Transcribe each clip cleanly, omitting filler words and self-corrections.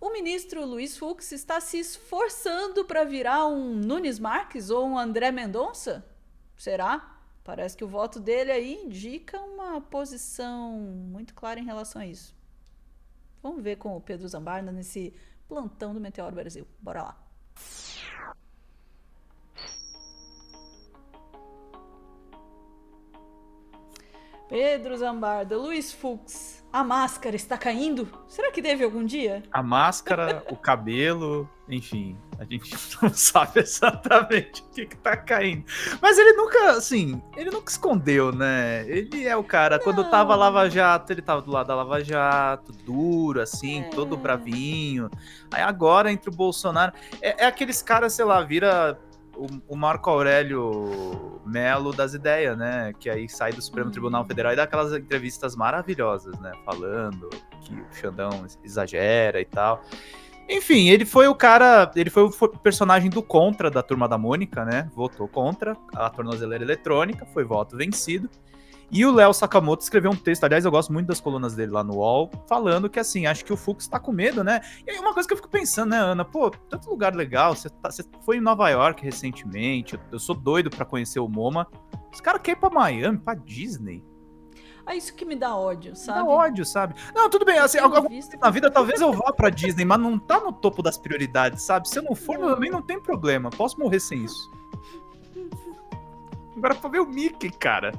o ministro Luiz Fux está se esforçando para virar um Nunes Marques ou um André Mendonça? Será? Parece que o voto dele aí indica uma posição muito clara em relação a isso. Vamos ver com o Pedro Zambarda nesse plantão do Meteoro Brasil. Bora lá. Pedro Zambarda, Luiz Fux, a máscara está caindo? Será que teve algum dia? A máscara, o cabelo, enfim, a gente não sabe exatamente o que tá caindo. Mas ele nunca, assim, ele nunca escondeu, né? Ele é o cara, quando tava Lava Jato, ele tava do lado da Lava Jato, duro, assim, todo bravinho. Aí agora, entre o Bolsonaro, é aqueles caras, sei lá, vira o Marco Aurélio Melo das ideias, né? Que aí sai do Supremo Tribunal Federal e dá aquelas entrevistas maravilhosas, né? Falando que o Xandão exagera e tal. Enfim, ele foi o cara, ele foi o personagem do contra da Turma da Mônica, né? Votou contra a tornozeleira eletrônica, foi voto vencido. E o Léo Sakamoto escreveu um texto, aliás, eu gosto muito das colunas dele lá no UOL, falando que, assim, acho que o Fux tá com medo, né? E aí uma coisa que eu fico pensando, né, Ana? Pô, tanto lugar legal, você foi em Nova York recentemente, eu sou doido pra conhecer o MoMA. Os caras querem ir pra Miami, pra Disney. É isso que me dá ódio, sabe? Dá ódio, sabe? Não, tudo bem, assim, na vida talvez eu vá pra Disney, mas não tá no topo das prioridades, sabe? Se eu não for, também não tem problema, posso morrer sem isso. Agora pra ver o Mickey, cara.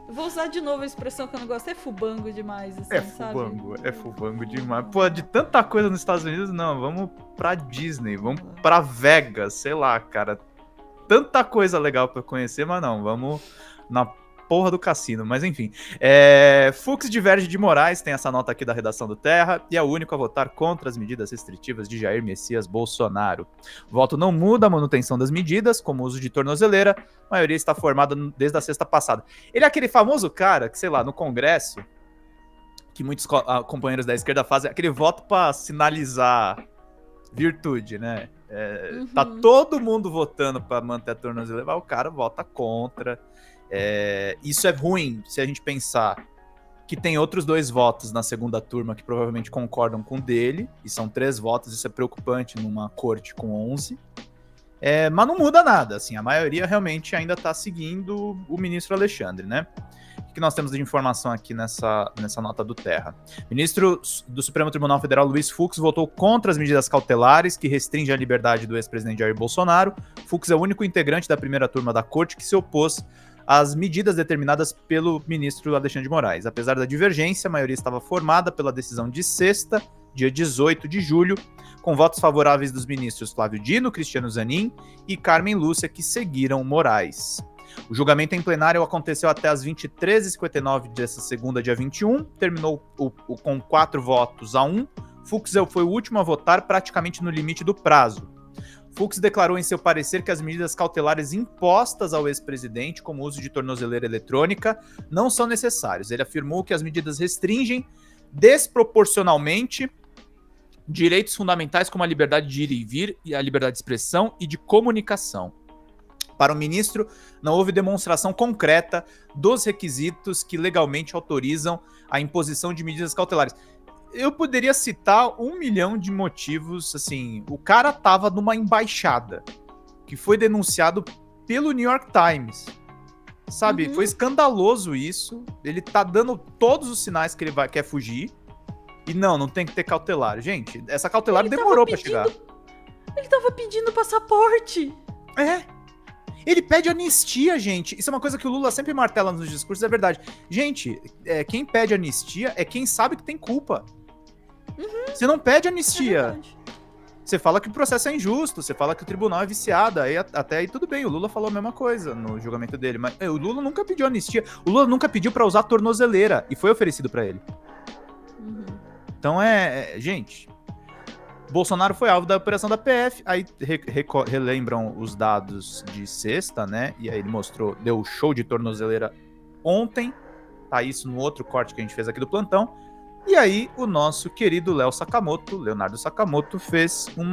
Vou usar de novo a expressão que eu não gosto, é fubango demais, assim, É fubango demais. Pô, de tanta coisa nos Estados Unidos, não, vamos pra Disney, vamos pra Vegas, sei lá, cara. Tanta coisa legal pra conhecer, mas não, vamos na porra do cassino, mas enfim. Fux diverge de Moraes, tem essa nota aqui da redação do Terra, e é o único a votar contra as medidas restritivas de Jair Messias Bolsonaro. O voto não muda a manutenção das medidas, como o uso de tornozeleira, a maioria está formada desde a sexta passada. Ele é aquele famoso cara que, sei lá, no Congresso, que muitos companheiros da esquerda fazem, aquele voto para sinalizar virtude, né? Tá todo mundo votando para manter a tornozeleira, mas o cara vota contra. Isso é ruim se a gente pensar que tem outros 2 votos na segunda turma que provavelmente concordam com o dele, e são 3 votos, isso é preocupante numa corte com 11. Mas não muda nada, assim, a maioria realmente ainda tá seguindo o ministro Alexandre, né? O que nós temos de informação aqui nessa nota do Terra? O ministro do Supremo Tribunal Federal, Luiz Fux, votou contra as medidas cautelares que restringem a liberdade do ex-presidente Jair Bolsonaro. Fux é o único integrante da primeira turma da corte que se opôs às medidas determinadas pelo ministro Alexandre de Moraes. Apesar da divergência, a maioria estava formada pela decisão de sexta, dia 18 de julho, com votos favoráveis dos ministros Flávio Dino, Cristiano Zanin e Carmen Lúcia, que seguiram Moraes. O julgamento em plenário aconteceu até as 23h59 dessa segunda, dia 21, terminou com 4 votos a 1. Fux foi o último a votar, praticamente no limite do prazo. Fux declarou em seu parecer que as medidas cautelares impostas ao ex-presidente, como o uso de tornozeleira eletrônica, não são necessárias. Ele afirmou que as medidas restringem desproporcionalmente direitos fundamentais como a liberdade de ir e vir, e a liberdade de expressão e de comunicação. Para o ministro, não houve demonstração concreta dos requisitos que legalmente autorizam a imposição de medidas cautelares. Eu poderia citar 1 milhão de motivos, assim, o cara tava numa embaixada, que foi denunciado pelo New York Times, sabe? Foi escandaloso isso, ele tá dando todos os sinais que ele quer fugir, e não tem que ter cautelar. Gente, essa cautelar demorou pra chegar. Ele tava pedindo passaporte. Ele pede anistia, gente. Isso é uma coisa que o Lula sempre martela nos discursos, é verdade. Gente, quem pede anistia é quem sabe que tem culpa. Você não pede anistia. Você fala que o processo é injusto, você fala que o tribunal é viciado, aí até aí tudo bem, o Lula falou a mesma coisa no julgamento dele, mas o Lula nunca pediu anistia, o Lula nunca pediu pra usar tornozeleira, e foi oferecido pra ele. Então gente, Bolsonaro foi alvo da operação da PF, aí relembram os dados de sexta, né, e aí ele deu o show de tornozeleira ontem, tá isso no outro corte que a gente fez aqui do plantão. E aí, o nosso querido Leonardo Sakamoto, fez um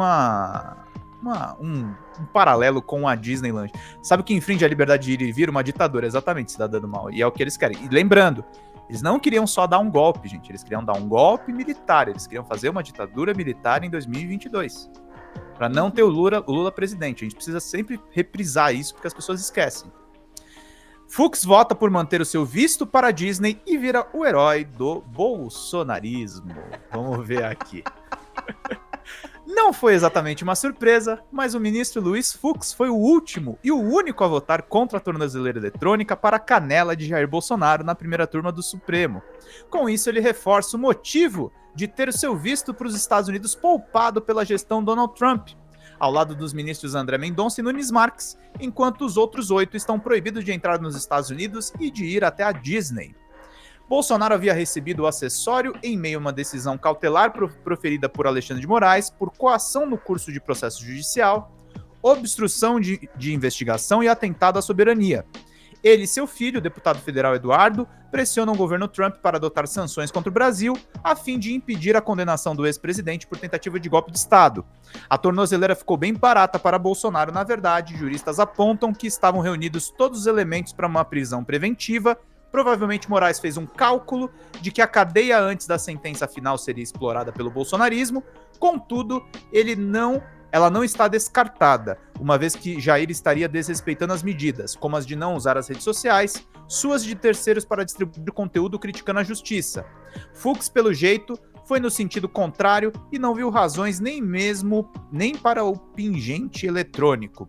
paralelo com a Disneyland. Sabe o que infringe a liberdade de ir e vir? Uma ditadura, exatamente, cidadão do mal. E é o que eles querem. E lembrando Eles não queriam só dar um golpe, gente. Eles queriam dar um golpe militar. Eles queriam fazer uma ditadura militar em 2022. Para não ter o Lula presidente. A gente precisa sempre reprisar isso, porque as pessoas esquecem. Fux vota por manter o seu visto para a Disney e vira o herói do bolsonarismo. Vamos ver aqui. Não foi exatamente uma surpresa, mas o ministro Luiz Fux foi o último e o único a votar contra a tornozeleira eletrônica para a canela de Jair Bolsonaro na primeira turma do Supremo. Com isso, ele reforça o motivo de ter o seu visto para os Estados Unidos poupado pela gestão Donald Trump, ao lado dos ministros André Mendonça e Nunes Marques, enquanto os outros 8 estão proibidos de entrar nos Estados Unidos e de ir até a Disney. Bolsonaro havia recebido o acessório em meio a uma decisão cautelar proferida por Alexandre de Moraes por coação no curso de processo judicial, obstrução de investigação e atentado à soberania. Ele e seu filho, o deputado federal Eduardo, pressionam o governo Trump para adotar sanções contra o Brasil, a fim de impedir a condenação do ex-presidente por tentativa de golpe de Estado. A tornozeleira ficou bem barata para Bolsonaro, na verdade. Juristas apontam que estavam reunidos todos os elementos para uma prisão preventiva. Provavelmente Moraes fez um cálculo de que a cadeia antes da sentença final seria explorada pelo bolsonarismo, contudo, ela não está descartada, uma vez que Jair estaria desrespeitando as medidas, como as de não usar as redes sociais, suas de terceiros para distribuir conteúdo criticando a justiça. Fux, pelo jeito, foi no sentido contrário e não viu razões nem para o pingente eletrônico,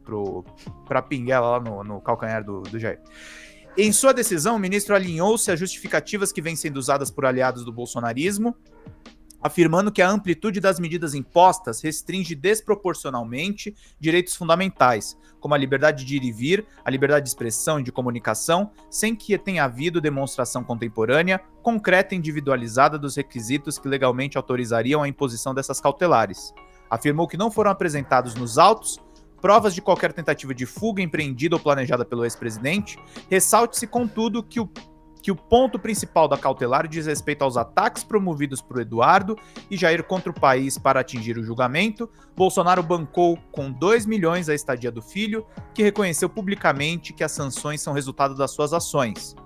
para a pinguela lá no calcanhar do Jair. Em sua decisão, o ministro alinhou-se às justificativas que vêm sendo usadas por aliados do bolsonarismo, afirmando que a amplitude das medidas impostas restringe desproporcionalmente direitos fundamentais, como a liberdade de ir e vir, a liberdade de expressão e de comunicação, sem que tenha havido demonstração contemporânea, concreta e individualizada dos requisitos que legalmente autorizariam a imposição dessas cautelares. Afirmou que não foram apresentados nos autos provas de qualquer tentativa de fuga empreendida ou planejada pelo ex-presidente. Ressalte-se, contudo, que o ponto principal da cautelar diz respeito aos ataques promovidos por Eduardo e Jair contra o país para atingir o julgamento. Bolsonaro bancou com 2 milhões a estadia do filho, que reconheceu publicamente que as sanções são resultado das suas ações.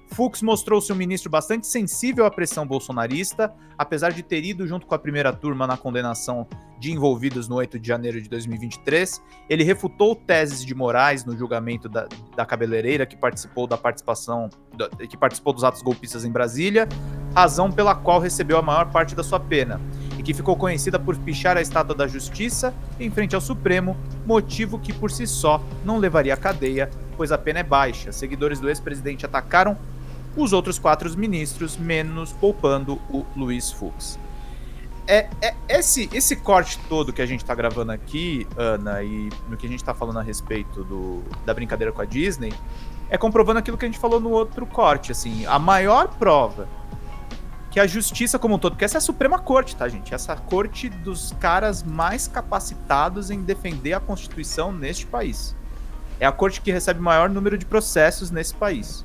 Fux mostrou-se um ministro bastante sensível à pressão bolsonarista, apesar de ter ido junto com a primeira turma na condenação de envolvidos no 8 de janeiro de 2023. Ele refutou teses de Moraes no julgamento da cabeleireira que participou dos atos golpistas em Brasília, razão pela qual recebeu a maior parte da sua pena, e que ficou conhecida por pichar a estátua da Justiça em frente ao Supremo, motivo que por si só não levaria à cadeia, pois a pena é baixa. Seguidores do ex-presidente atacaram os outros 4 ministros, menos poupando o Luiz Fux. Esse corte todo que a gente tá gravando aqui, Ana, e no que a gente tá falando a respeito da brincadeira com a Disney, é comprovando aquilo que a gente falou no outro corte, assim, a maior prova que a justiça como um todo, porque essa é a Suprema Corte, tá, gente? Essa corte dos caras mais capacitados em defender a Constituição neste país. É a corte que recebe o maior número de processos nesse país.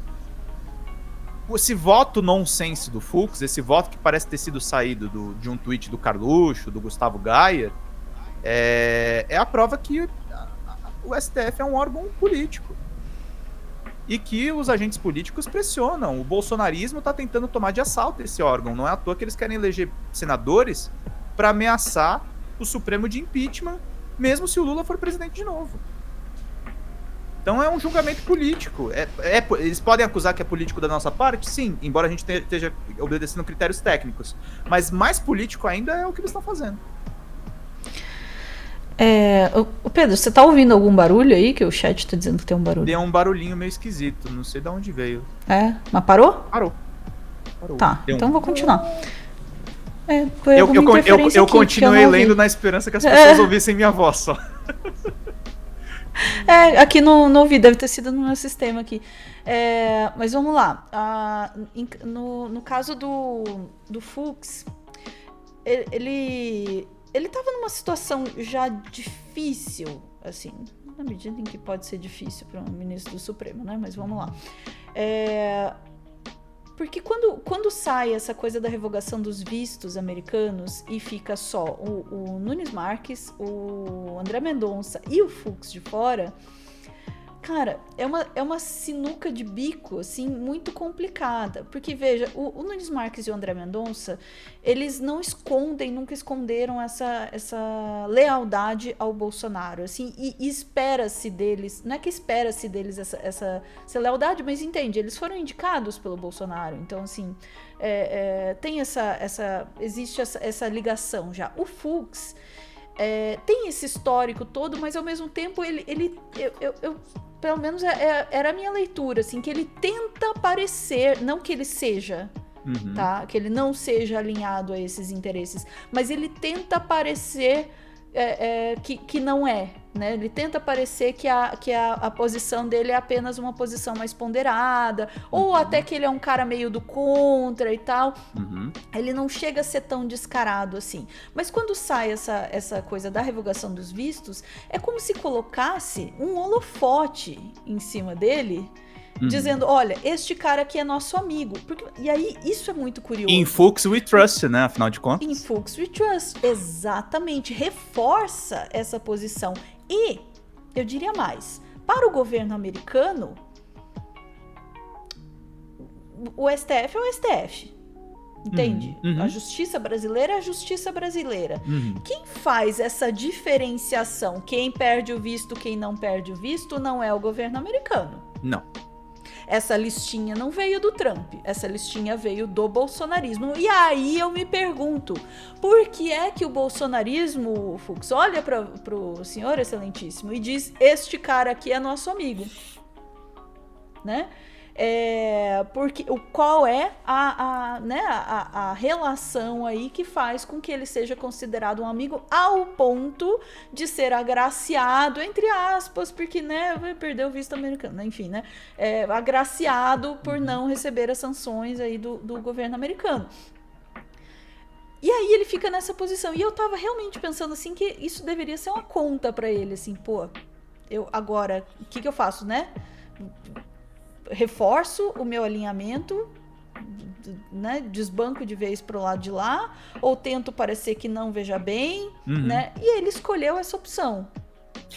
Esse voto nonsense do Fux, esse voto que parece ter sido saído de um tweet do Carluxo, do Gustavo Gayer, é a prova que o STF é um órgão político. E que os agentes políticos pressionam. O bolsonarismo está tentando tomar de assalto esse órgão. Não é à toa que eles querem eleger senadores para ameaçar o Supremo de impeachment, mesmo se o Lula for presidente de novo. Então é um julgamento político. Eles podem acusar que é político da nossa parte? Sim, embora a gente esteja obedecendo critérios técnicos. Mas mais político ainda é o que eles estão fazendo. Pedro, você tá ouvindo algum barulho aí? Que o chat tá dizendo que tem um barulho. Tem um barulhinho meio esquisito, não sei de onde veio. Mas parou? Parou. Tá, então vou continuar. Eu continuei lendo na esperança que as pessoas ouvissem minha voz só. Aqui não ouvi, deve ter sido no meu sistema aqui. Mas vamos lá. No caso do Fux, ele estava numa situação já difícil, assim, na medida em que pode ser difícil para um ministro do Supremo, né? Mas vamos lá. Porque quando sai essa coisa da revogação dos vistos americanos e fica só o Nunes Marques, o André Mendonça e o Fux de fora, Cara, é uma sinuca de bico, assim, muito complicada. Porque, veja, o Nunes Marques e o André Mendonça, eles não escondem, nunca esconderam essa lealdade ao Bolsonaro, assim, e espera-se deles, não é que espera-se deles essa lealdade, mas entende, eles foram indicados pelo Bolsonaro, então, assim, tem existe essa ligação já. O Fux tem esse histórico todo, mas ao mesmo tempo eu pelo menos era a minha leitura, assim, que ele tenta parecer, não que ele seja, tá? Que ele não seja alinhado a esses interesses, mas ele tenta parecer que não é, né? Ele tenta parecer que a posição dele é apenas uma posição mais ponderada, ou até que ele é um cara meio do contra e tal. Ele não chega a ser tão descarado assim. Mas quando sai essa coisa da revogação dos vistos, é como se colocasse um holofote em cima dele, dizendo, olha, este cara aqui é nosso amigo. E aí, isso é muito curioso. In Fux we trust, né? Afinal de contas. In Fux we trust, exatamente. Reforça essa posição. E, eu diria mais, para o governo americano, o STF é o STF. Entende? A justiça brasileira é a justiça brasileira. Quem faz essa diferenciação, quem perde o visto, quem não perde o visto, não é o governo americano. Não. Essa listinha não veio do Trump, essa listinha veio do bolsonarismo. E aí eu me pergunto, por que é que o bolsonarismo, Fux, olha pro senhor excelentíssimo e diz, este cara aqui é nosso amigo, né? Porque qual é a relação aí que faz com que ele seja considerado um amigo ao ponto de ser agraciado, entre aspas, porque, né, vai perder o visto americano, enfim, né, agraciado por não receber as sanções aí do governo americano. E aí ele fica nessa posição, e eu tava realmente pensando assim, que isso deveria ser uma conta pra ele, assim, pô, agora, o que eu faço, né? Reforço o meu alinhamento, né, desbanco de vez pro lado de lá, ou tento parecer que não veja bem, né, e ele escolheu essa opção.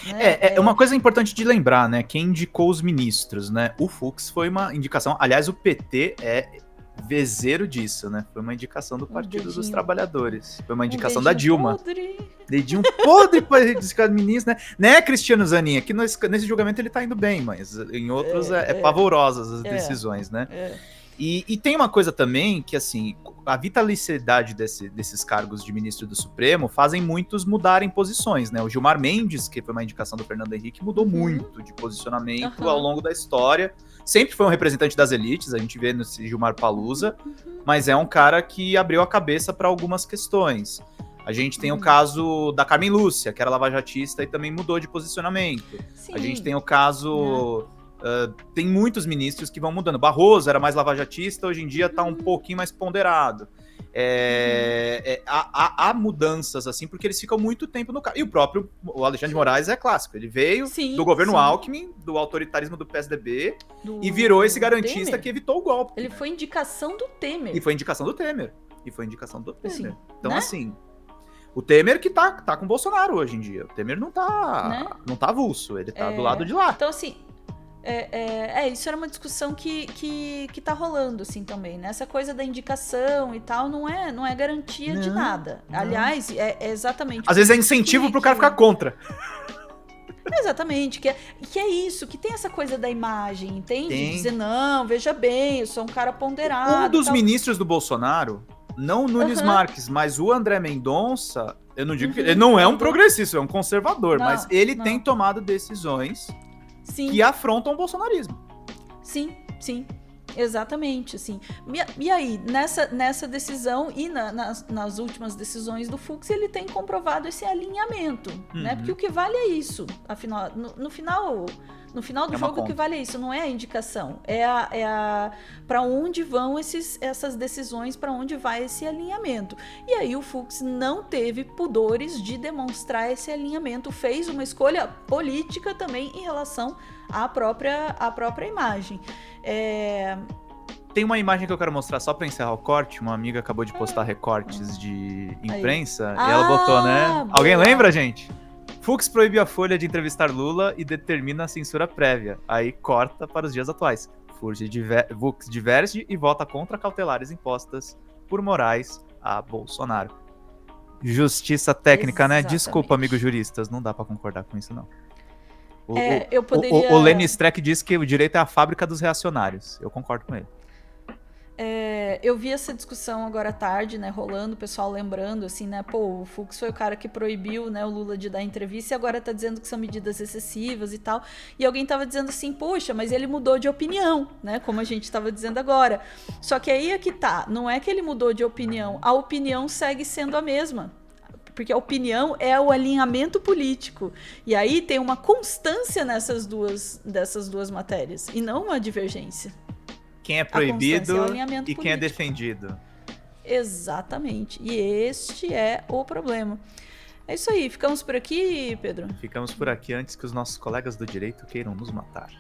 Né? É uma coisa importante de lembrar, né, quem indicou os ministros, né, o Fux foi uma indicação, aliás, o PT é vezeiro disso, né, foi uma indicação do Partido dos Trabalhadores, foi uma indicação da Dilma. Dedinho podre para indicar ministro, né, Cristiano Zanin, aqui nesse julgamento ele tá indo bem, mas em outros é pavorosas as decisões, né. E tem uma coisa também que, assim, a vitalicidade desses cargos de ministro do Supremo fazem muitos mudarem posições, né? O Gilmar Mendes, que foi uma indicação do Fernando Henrique, mudou muito de posicionamento ao longo da história. Sempre foi um representante das elites, a gente vê nesse Gilmar Palusa, mas é um cara que abriu a cabeça para algumas questões. A gente tem o caso da Carmen Lúcia, que era lavajatista e também mudou de posicionamento. Sim. A gente tem o caso... tem muitos ministros que vão mudando. Barroso era mais lavajatista, hoje em dia está um pouquinho mais ponderado. Há mudanças, assim, porque eles ficam muito tempo no cargo. E o Alexandre de Moraes é clássico. Ele veio do governo Alckmin, do autoritarismo do PSDB, e virou esse garantista Temer, que evitou o golpe. Ele foi indicação do Temer. E foi indicação do Temer. Assim, então, né? Assim... O Temer que tá com o Bolsonaro hoje em dia. O Temer não tá, né? Não tá avulso, ele tá do lado de lá. Então, assim... isso era uma discussão que tá rolando, assim, também, né? Essa coisa da indicação e tal não é garantia de nada. Não. Aliás, é exatamente... Às vezes é incentivo pro cara ficar contra. Exatamente, que é isso, que tem essa coisa da imagem, entende? Dizer, não, veja bem, eu sou um cara ponderado. Um dos ministros do Bolsonaro, não o Nunes Marques, mas o André Mendonça, eu não digo que ele não é um progressista, é um conservador, mas ele tem tomado decisões... Sim. Que afrontam o bolsonarismo. Sim, exatamente, assim. E aí, nessa decisão e nas últimas decisões do Fux, ele tem comprovado esse alinhamento, né? Porque o que vale é isso, afinal, no final do jogo, o que vale é isso, não é a indicação, para onde vão essas decisões, para onde vai esse alinhamento. E aí o Fux não teve pudores de demonstrar esse alinhamento, fez uma escolha política também em relação à própria imagem. Tem uma imagem que eu quero mostrar só para encerrar o corte. Uma amiga acabou de postar recortes de imprensa e ela botou, né? Boa. Alguém lembra, gente? Fux proíbe a Folha de entrevistar Lula e determina a censura prévia. Aí corta para os dias atuais. Fux diverge e vota contra cautelares impostas por Moraes a Bolsonaro. Justiça técnica, né? Desculpa, amigos juristas, não dá pra concordar com isso, não. Eu poderia... O Lenny Streck diz que o direito é a fábrica dos reacionários. Eu concordo com ele. Eu vi essa discussão agora à tarde, né, rolando, o pessoal lembrando, assim, né, pô, o Fux foi o cara que proibiu, né, o Lula de dar entrevista e agora tá dizendo que são medidas excessivas e tal, e alguém tava dizendo assim, poxa, mas ele mudou de opinião, né, como a gente tava dizendo agora, só que aí é que tá, não é que ele mudou de opinião, a opinião segue sendo a mesma, porque a opinião é o alinhamento político, e aí tem uma constância dessas duas matérias, e não uma divergência. Quem é proibido e político. quem é defendido. Exatamente. E este é o problema. É isso aí. Ficamos por aqui, Pedro? Ficamos por aqui antes que os nossos colegas do direito queiram nos matar.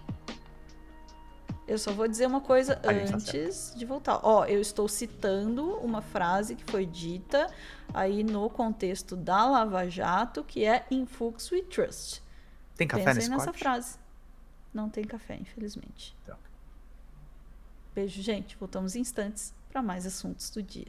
Eu só vou dizer uma coisa antes de voltar. Ó, eu estou citando uma frase que foi dita aí no contexto da Lava Jato, que é "In Fux we trust". Tem café nesse nessa frase. Não tem café, infelizmente. Então. Beijo, gente. Voltamos em instantes para mais assuntos do dia.